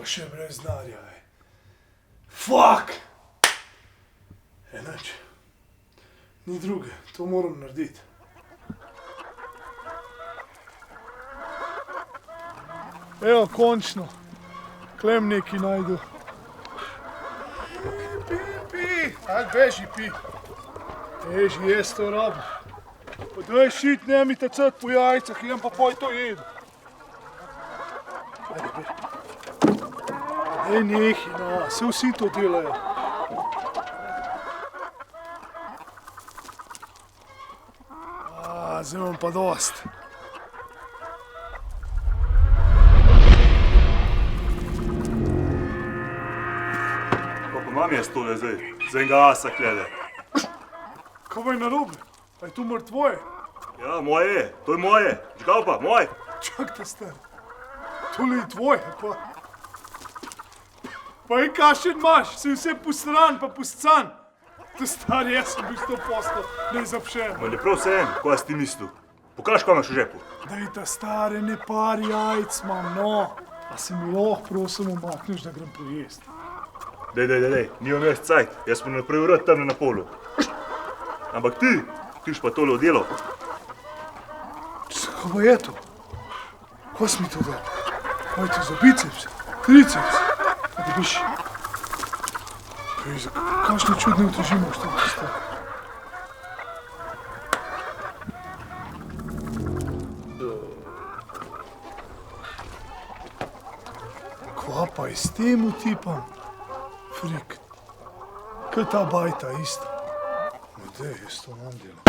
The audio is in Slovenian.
še brez denarja, Fuck! Enač. Ni druge, to moram narediti. Evo, končno. Klem neki najdu. Pi. Ajde, beži, pi. Beži, jes to rabi. Pa daj šit, ne mi tecati po jajcah, jem pa poj to jedu. Ajde, beži. Ej, nehi, no, se vsi to delajo. Zdaj imam pa dost. Pa imam jaz tole zdaj, za enega asa klede. Kaj pa je narobe? A je to mrtvoje? Ja, moje je, to je moje. Čakaj pa, moj. Čak te star. Tole je tvoje, pa. Pa je kašen imaš, si vse postran pa postcan. To star, jaz sem bil 100%, ne zapšen. Ma ne prav vse en, kaj si ti mislil? Pokaž, kaj imaš v žepu. Daj ta stare, ne par jajc imam, no. A si mi lahko prosim umakneš, da grem pojest? Dej, nimam jaz cajt, jaz sem naprej urad tamle na polu. Ampak tiš pa tole oddelal. Kaj pa je to? Kaj si mi to dal? Kaj je to za biceps? Triceps? A da biš... Za kakšne čudne uteži imaš to postav? Kva pa je s tem utipam? Frik. Kaj ta bajta ista? Ma dej, jaz to imam delal.